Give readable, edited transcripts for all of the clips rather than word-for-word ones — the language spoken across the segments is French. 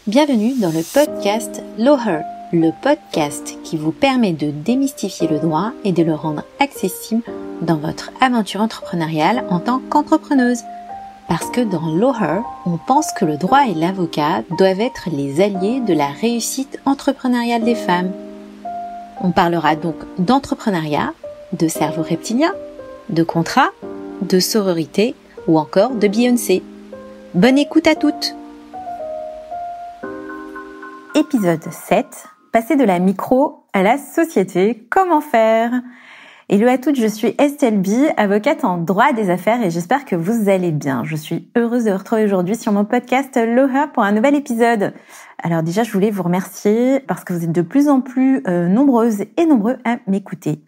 Bienvenue dans le podcast Lawher, le podcast qui vous permet de démystifier le droit et de le rendre accessible dans votre aventure entrepreneuriale en tant qu'entrepreneuse. Parce que dans Lawher, on pense que le droit et l'avocat doivent être les alliés de la réussite entrepreneuriale des femmes. On parlera donc d'entrepreneuriat, de cerveau reptilien, de contrat, de sororité ou encore de Beyoncé. Bonne écoute à toutes! Épisode 7, passer de la micro à la société, comment faire? Hello à toutes, je suis Estelle B, avocate en droit des affaires et j'espère que vous allez bien. Je suis heureuse de vous retrouver aujourd'hui sur mon podcast Lawher pour un nouvel épisode. Alors déjà, je voulais vous remercier parce que vous êtes de plus en plus nombreuses et nombreux à m'écouter.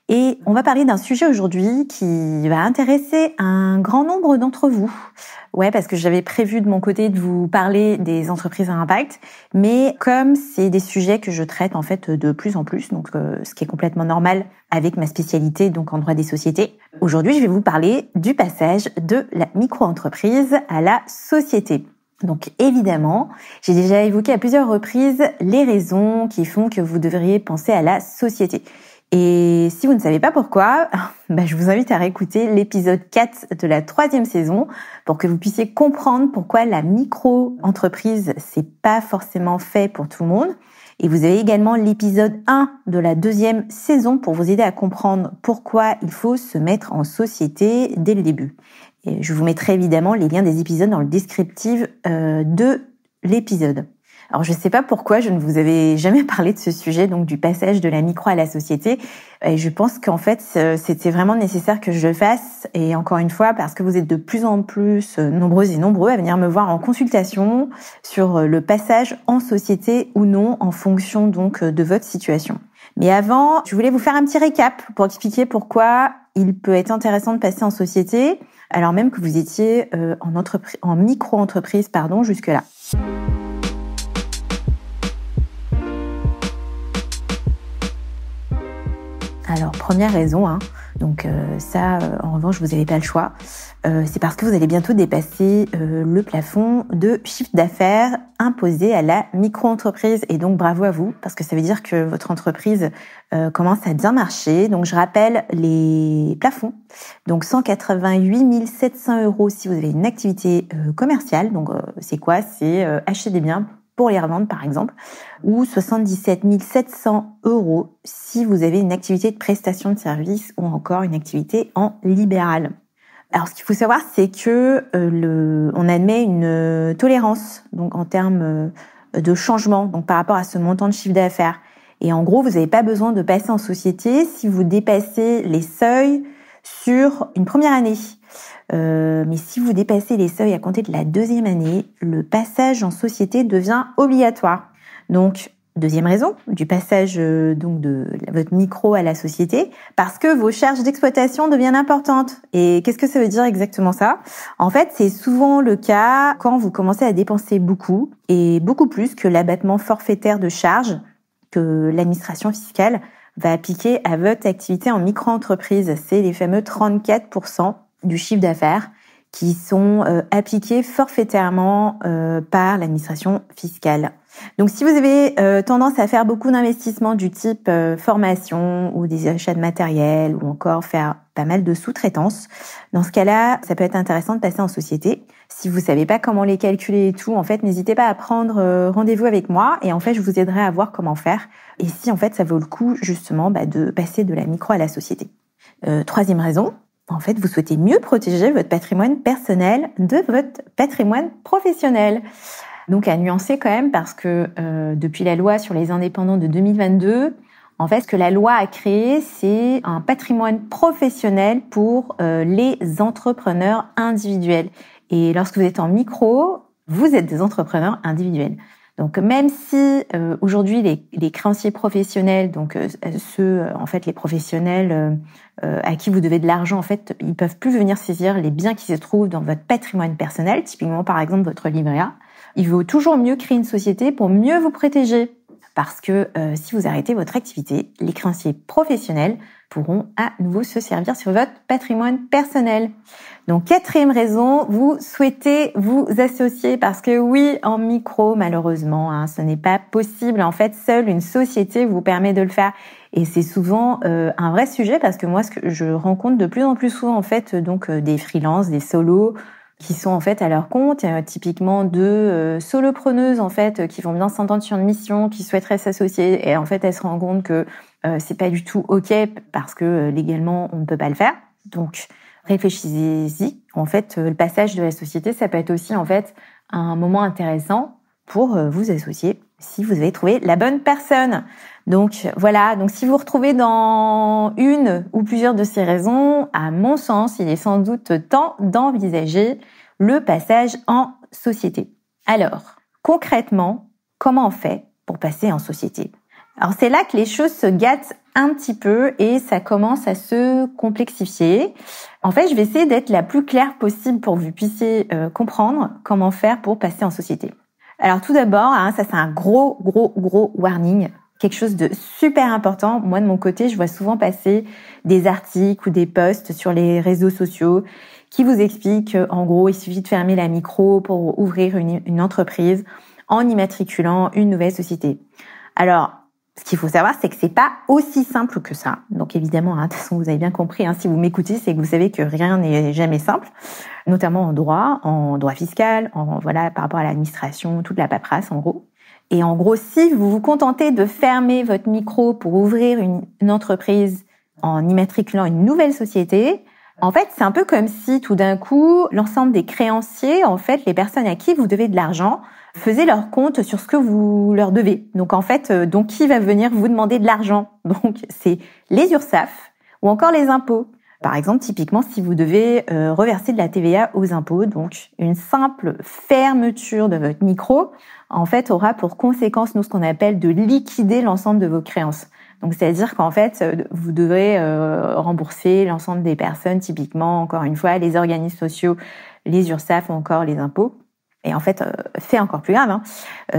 Et on va parler d'un sujet aujourd'hui qui va intéresser un grand nombre d'entre vous. Ouais, parce que j'avais prévu de mon côté de vous parler des entreprises à impact, mais comme c'est des sujets que je traite en fait de plus en plus, donc ce qui est complètement normal avec ma spécialité donc en droit des sociétés, aujourd'hui je vais vous parler du passage de la micro-entreprise à la société. Donc évidemment, j'ai déjà évoqué à plusieurs reprises les raisons qui font que vous devriez penser à la société. Et si vous ne savez pas pourquoi, je vous invite à réécouter l'épisode 4 de la 3e saison pour que vous puissiez comprendre pourquoi la micro-entreprise, c'est pas forcément fait pour tout le monde. Et vous avez également l'épisode 1 de la 2e saison pour vous aider à comprendre pourquoi il faut se mettre en société dès le début. Et je vous mettrai évidemment les liens des épisodes dans le descriptif de l'épisode. Alors, je ne sais pas pourquoi je ne vous avais jamais parlé de ce sujet, donc du passage de la micro à la société. Et je pense qu'en fait, c'était vraiment nécessaire que je le fasse. Et encore une fois, parce que vous êtes de plus en plus nombreuses et nombreux à venir me voir en consultation sur le passage en société ou non, en fonction donc de votre situation. Mais avant, je voulais vous faire un petit récap pour expliquer pourquoi il peut être intéressant de passer en société, alors même que vous étiez en micro-entreprise, jusque-là. Alors, première raison, donc en revanche, vous n'avez pas le choix. C'est parce que vous allez bientôt dépasser le plafond de chiffre d'affaires imposé à la micro-entreprise. Et donc, bravo à vous, parce que ça veut dire que votre entreprise commence à bien marcher. Donc, je rappelle les plafonds. Donc, 188 700 € si vous avez une activité commerciale. Donc, c'est quoi? C'est acheter des biens pour les revendre, par exemple, ou 77 700 € si vous avez une activité de prestation de service ou encore une activité en libéral. Alors, ce qu'il faut savoir, c'est que on admet une tolérance, donc en termes de changement, donc par rapport à ce montant de chiffre d'affaires. Et en gros, vous n'avez pas besoin de passer en société si vous dépassez les seuils sur une première année. Mais si vous dépassez les seuils à compter de la 2e année, le passage en société devient obligatoire. Donc, deuxième raison du passage donc de votre micro à la société, parce que vos charges d'exploitation deviennent importantes. Et qu'est-ce que ça veut dire exactement ça? En fait, c'est souvent le cas quand vous commencez à dépenser beaucoup, et beaucoup plus que l'abattement forfaitaire de charges que l'administration fiscale va appliquer à votre activité en micro-entreprise. C'est les fameux 34% du chiffre d'affaires qui sont appliqués forfaitairement par l'administration fiscale. Donc, si vous avez tendance à faire beaucoup d'investissements du type formation ou des achats de matériel ou encore faire pas mal de sous-traitance, dans ce cas-là, ça peut être intéressant de passer en société. Si vous savez pas comment les calculer et tout, en fait, n'hésitez pas à prendre rendez-vous avec moi et en fait, je vous aiderai à voir comment faire et si en fait, ça vaut le coup justement de passer de la micro à la société. Troisième raison, en fait, vous souhaitez mieux protéger votre patrimoine personnel de votre patrimoine professionnel. Donc, à nuancer quand même, parce que depuis la loi sur les indépendants de 2022, en fait, ce que la loi a créé, c'est un patrimoine professionnel pour les entrepreneurs individuels. Et lorsque vous êtes en micro, vous êtes des entrepreneurs individuels. Donc, même si aujourd'hui les créanciers professionnels, donc les professionnels à qui vous devez de l'argent, en fait, ils peuvent plus venir saisir les biens qui se trouvent dans votre patrimoine personnel, typiquement par exemple votre livret A. Il vaut toujours mieux créer une société pour mieux vous protéger. parce que si vous arrêtez votre activité, les créanciers professionnels pourront à nouveau se servir sur votre patrimoine personnel. Donc, 4e raison, vous souhaitez vous associer parce que oui, en micro, malheureusement, ce n'est pas possible. En fait, seule une société vous permet de le faire. Et c'est souvent un vrai sujet parce que moi, ce que je rencontre de plus en plus souvent, en fait, donc des freelances, des solos, qui sont en fait à leur compte, typiquement deux solopreneuses en fait qui vont bien s'entendre sur une mission, qui souhaiteraient s'associer et en fait elles se rendent compte que c'est pas du tout ok parce que légalement on ne peut pas le faire. Donc réfléchissez-y. En fait, le passage de la société, ça peut être aussi en fait un moment intéressant pour vous associer si vous avez trouvé la bonne personne. Donc voilà, donc si vous vous retrouvez dans une ou plusieurs de ces raisons, à mon sens, il est sans doute temps d'envisager le passage en société. Alors, concrètement, comment on fait pour passer en société ? Alors c'est là que les choses se gâtent un petit peu et ça commence à se complexifier. En fait, je vais essayer d'être la plus claire possible pour que vous puissiez comprendre comment faire pour passer en société. Alors tout d'abord, ça c'est un gros warning. Quelque chose de super important. Moi, de mon côté, je vois souvent passer des articles ou des posts sur les réseaux sociaux qui vous expliquent qu'en gros, il suffit de fermer la micro pour ouvrir une entreprise en immatriculant une nouvelle société. Alors, ce qu'il faut savoir, c'est que c'est pas aussi simple que ça. Donc évidemment, de toute façon, vous avez bien compris, si vous m'écoutez, c'est que vous savez que rien n'est jamais simple, notamment en droit fiscal, par rapport à l'administration, toute la paperasse, en gros. Et en gros, si vous vous contentez de fermer votre micro pour ouvrir une entreprise en immatriculant une nouvelle société, en fait, c'est un peu comme si tout d'un coup, l'ensemble des créanciers, en fait, les personnes à qui vous devez de l'argent, faisaient leur compte sur ce que vous leur devez. Donc en fait, qui va venir vous demander de l'argent ? Donc c'est les URSSAF ou encore les impôts. Par exemple, typiquement, si vous devez reverser de la TVA aux impôts, donc une simple fermeture de votre micro, en fait, aura pour conséquence, ce qu'on appelle de liquider l'ensemble de vos créances. Donc, c'est-à-dire qu'en fait, vous devrez rembourser l'ensemble des personnes, typiquement, encore une fois, les organismes sociaux, les URSSAF ou encore les impôts. Et en fait, fait encore plus grave,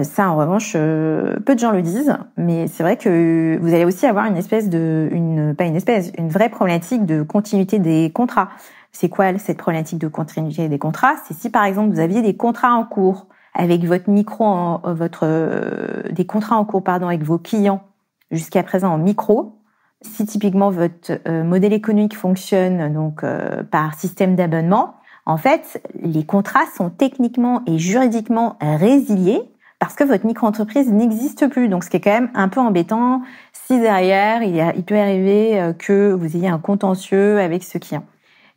ça en revanche, peu de gens le disent, mais c'est vrai que vous allez aussi avoir une vraie problématique de continuité des contrats. C'est quoi cette problématique de continuité des contrats ? C'est si par exemple vous aviez des contrats en cours avec votre des contrats en cours avec vos clients jusqu'à présent en micro. Si typiquement votre modèle économique fonctionne donc par système d'abonnement, en fait, les contrats sont techniquement et juridiquement résiliés parce que votre micro-entreprise n'existe plus. Donc, ce qui est quand même un peu embêtant si derrière, il peut arriver que vous ayez un contentieux avec ce client.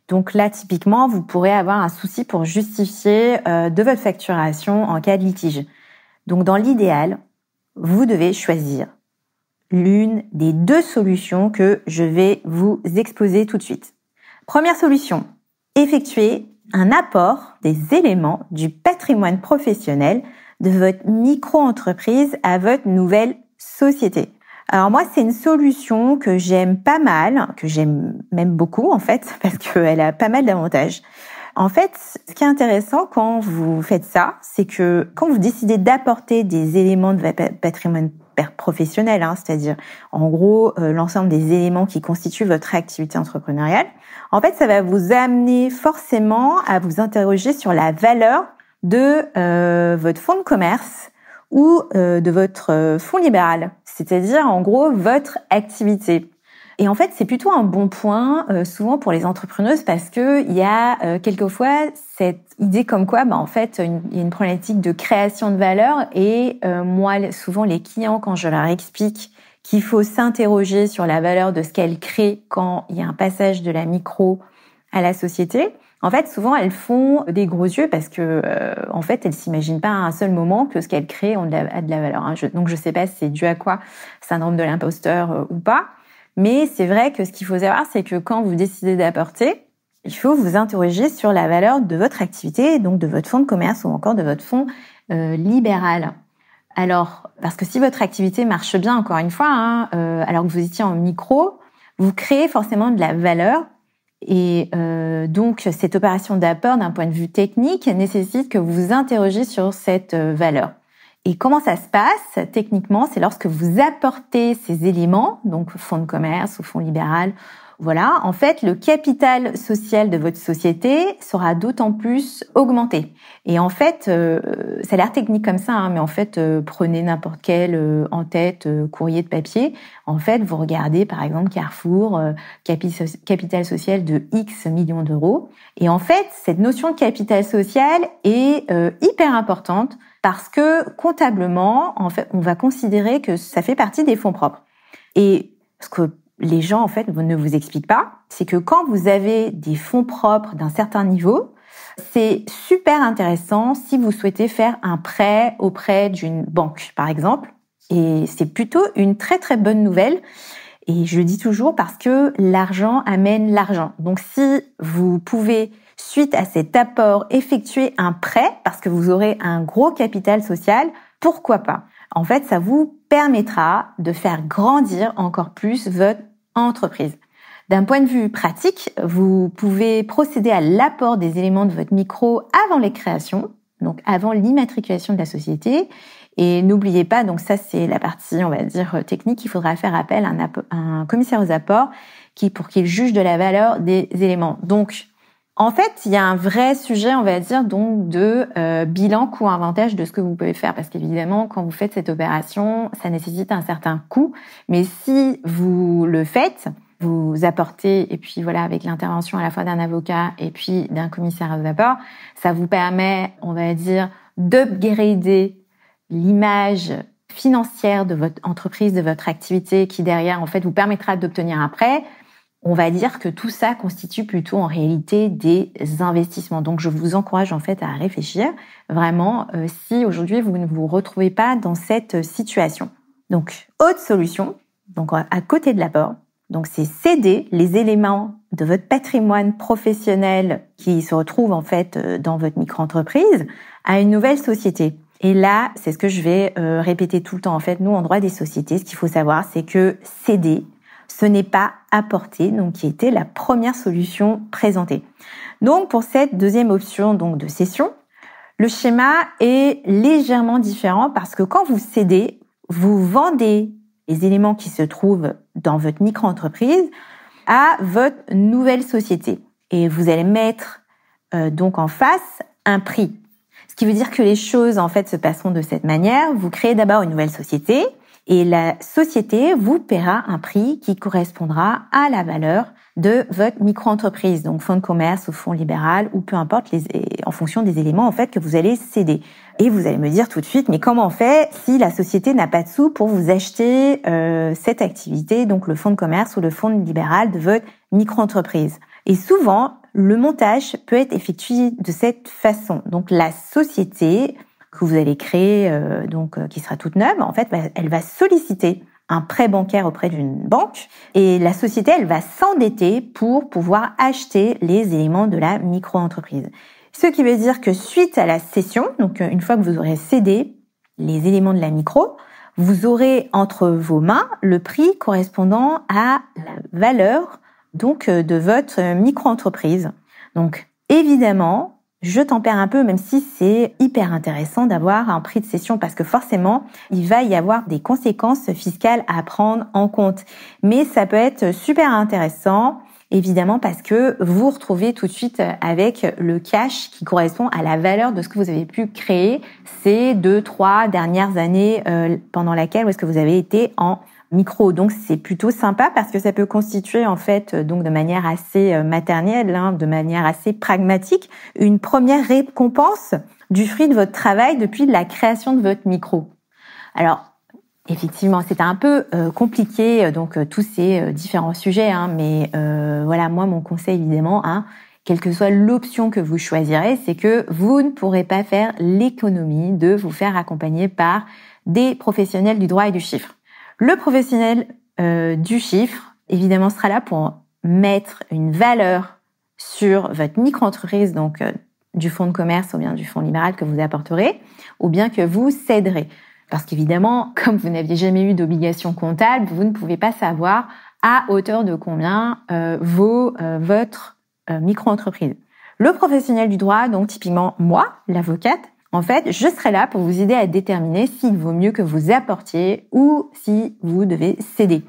Donc là, typiquement, vous pourrez avoir un souci pour justifier de votre facturation en cas de litige. Donc, dans l'idéal, vous devez choisir l'une des deux solutions que je vais vous exposer tout de suite. Première solution, effectuer un apport des éléments du patrimoine professionnel de votre micro-entreprise à votre nouvelle société. Alors moi, c'est une solution que j'aime pas mal, que j'aime même beaucoup en fait, parce qu'elle a pas mal d'avantages. En fait, ce qui est intéressant quand vous faites ça, c'est que quand vous décidez d'apporter des éléments de votre patrimoine professionnel, c'est-à-dire en gros l'ensemble des éléments qui constituent votre activité entrepreneuriale, en fait, ça va vous amener forcément à vous interroger sur la valeur de votre fonds de commerce ou de votre fonds libéral, c'est-à-dire en gros votre activité. Et en fait, c'est plutôt un bon point souvent pour les entrepreneuses parce que il y a quelquefois cette idée comme quoi, en fait, il y a une problématique de création de valeur et moi, souvent les clients, quand je leur explique qu'il faut s'interroger sur la valeur de ce qu'elles créent quand il y a un passage de la micro à la société, en fait, souvent elles font des gros yeux parce que en fait, elles s'imaginent pas à un seul moment que ce qu'elles créent a de la valeur. Donc je sais pas si c'est dû à quoi, syndrome de l'imposteur ou pas. Mais c'est vrai que ce qu'il faut savoir, c'est que quand vous décidez d'apporter, il faut vous interroger sur la valeur de votre activité, donc de votre fonds de commerce ou encore de votre fonds libéral. Alors, parce que si votre activité marche bien, encore une fois, alors que vous étiez en micro, vous créez forcément de la valeur. Et donc, cette opération d'apport, d'un point de vue technique, nécessite que vous vous interrogiez sur cette valeur. Et comment ça se passe techniquement? C'est lorsque vous apportez ces éléments, donc fonds de commerce ou fonds libéral. Voilà, en fait, le capital social de votre société sera d'autant plus augmenté. Et en fait, ça a l'air technique comme ça, mais en fait, prenez n'importe quel en-tête courrier de papier. En fait, vous regardez par exemple Carrefour, capital social de X millions d'euros. Et en fait, cette notion de capital social est hyper importante parce que comptablement, en fait, on va considérer que ça fait partie des fonds propres. Et ce que les gens, en fait, ne vous expliquent pas, c'est que quand vous avez des fonds propres d'un certain niveau, c'est super intéressant si vous souhaitez faire un prêt auprès d'une banque, par exemple. Et c'est plutôt une très, très bonne nouvelle. Et je le dis toujours parce que l'argent amène l'argent. Donc, si vous pouvez, suite à cet apport, effectuer un prêt, parce que vous aurez un gros capital social, pourquoi pas? En fait, ça vous permettra de faire grandir encore plus votre entreprise. D'un point de vue pratique, vous pouvez procéder à l'apport des éléments de votre micro avant les créations, donc avant l'immatriculation de la société. Et n'oubliez pas, donc ça c'est la partie, on va dire, technique, il faudra faire appel à un commissaire aux apports pour qu'il juge de la valeur des éléments. Donc, en fait, il y a un vrai sujet, on va dire, donc de bilan coût-avantage de ce que vous pouvez faire. Parce qu'évidemment, quand vous faites cette opération, ça nécessite un certain coût. Mais si vous le faites, vous apportez, et puis voilà, avec l'intervention à la fois d'un avocat et puis d'un commissaire aux apports, ça vous permet, on va dire, d'upgrader l'image financière de votre entreprise, de votre activité, qui derrière, en fait, vous permettra d'obtenir un prêt. On va dire que tout ça constitue plutôt en réalité des investissements. Donc, je vous encourage en fait à réfléchir vraiment si aujourd'hui vous ne vous retrouvez pas dans cette situation. Donc, autre solution, donc à côté de l'apport, donc c'est céder les éléments de votre patrimoine professionnel qui se retrouvent en fait dans votre micro-entreprise à une nouvelle société. Et là, c'est ce que je vais répéter tout le temps. En fait, nous, en droit des sociétés, ce qu'il faut savoir, c'est que céder, ce n'est pas apporter, donc qui était la première solution présentée. Donc pour cette deuxième option donc de cession, le schéma est légèrement différent parce que quand vous cédez, vous vendez les éléments qui se trouvent dans votre micro-entreprise à votre nouvelle société et vous allez mettre donc en face un prix. Ce qui veut dire que les choses en fait se passeront de cette manière. Vous créez d'abord une nouvelle société. Et la société vous paiera un prix qui correspondra à la valeur de votre micro-entreprise, donc fonds de commerce ou fonds libéral, ou peu importe, en fonction des éléments en fait que vous allez céder. Et vous allez me dire tout de suite, mais comment on fait si la société n'a pas de sous pour vous acheter cette activité, donc le fonds de commerce ou le fonds libéral de votre micro-entreprise? Et souvent, le montage peut être effectué de cette façon. Donc la société que vous allez créer, qui sera toute neuve, en fait, elle va solliciter un prêt bancaire auprès d'une banque et la société, elle va s'endetter pour pouvoir acheter les éléments de la micro-entreprise. Ce qui veut dire que suite à la cession, donc une fois que vous aurez cédé les éléments de la micro, vous aurez entre vos mains le prix correspondant à la valeur donc de votre micro-entreprise. Donc évidemment, je tempère un peu, même si c'est hyper intéressant d'avoir un prix de cession parce que forcément, il va y avoir des conséquences fiscales à prendre en compte. Mais ça peut être super intéressant, évidemment, parce que vous vous retrouvez tout de suite avec le cash qui correspond à la valeur de ce que vous avez pu créer ces 2-3 dernières années pendant laquelle est-ce que vous avez été en micro. Donc c'est plutôt sympa parce que ça peut constituer en fait donc de manière assez maternelle, de manière assez pragmatique, une première récompense du fruit de votre travail depuis la création de votre micro. Alors effectivement, c'est un peu compliqué donc tous ces différents sujets, mais voilà, moi mon conseil évidemment, quelle que soit l'option que vous choisirez, c'est que vous ne pourrez pas faire l'économie de vous faire accompagner par des professionnels du droit et du chiffre. Le professionnel du chiffre, évidemment, sera là pour mettre une valeur sur votre micro-entreprise, donc du fonds de commerce ou bien du fonds libéral que vous apporterez, ou bien que vous céderez. Parce qu'évidemment, comme vous n'aviez jamais eu d'obligation comptable, vous ne pouvez pas savoir à hauteur de combien vaut votre micro-entreprise. Le professionnel du droit, donc typiquement moi, l'avocate, En fait, je serai là pour vous aider à déterminer s'il vaut mieux que vous apportiez ou si vous devez céder.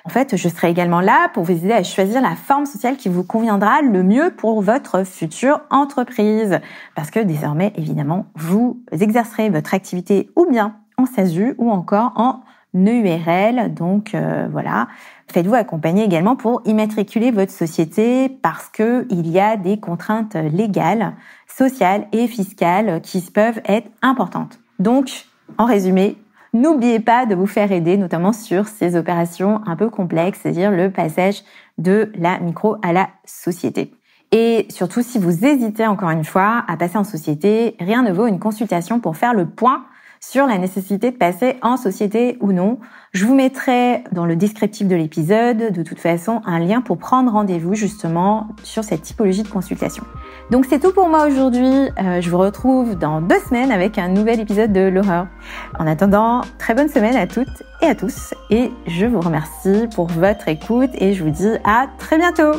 En fait, je serai également là pour vous aider à choisir la forme sociale qui vous conviendra le mieux pour votre future entreprise. Parce que désormais, évidemment, vous exercerez votre activité ou bien en SASU ou encore en EURL. Donc voilà, faites-vous accompagner également pour immatriculer votre société parce que il y a des contraintes légales, sociales et fiscales qui peuvent être importantes. Donc, en résumé, n'oubliez pas de vous faire aider, notamment sur ces opérations un peu complexes, c'est-à-dire le passage de la micro à la société. Et surtout, si vous hésitez encore une fois à passer en société, rien ne vaut une consultation pour faire le point sur la nécessité de passer en société ou non. Je vous mettrai dans le descriptif de l'épisode, de toute façon, un lien pour prendre rendez-vous justement sur cette typologie de consultation. Donc c'est tout pour moi aujourd'hui. Je vous retrouve dans 2 semaines avec un nouvel épisode de l'horreur. En attendant, très bonne semaine à toutes et à tous. Et je vous remercie pour votre écoute et je vous dis à très bientôt.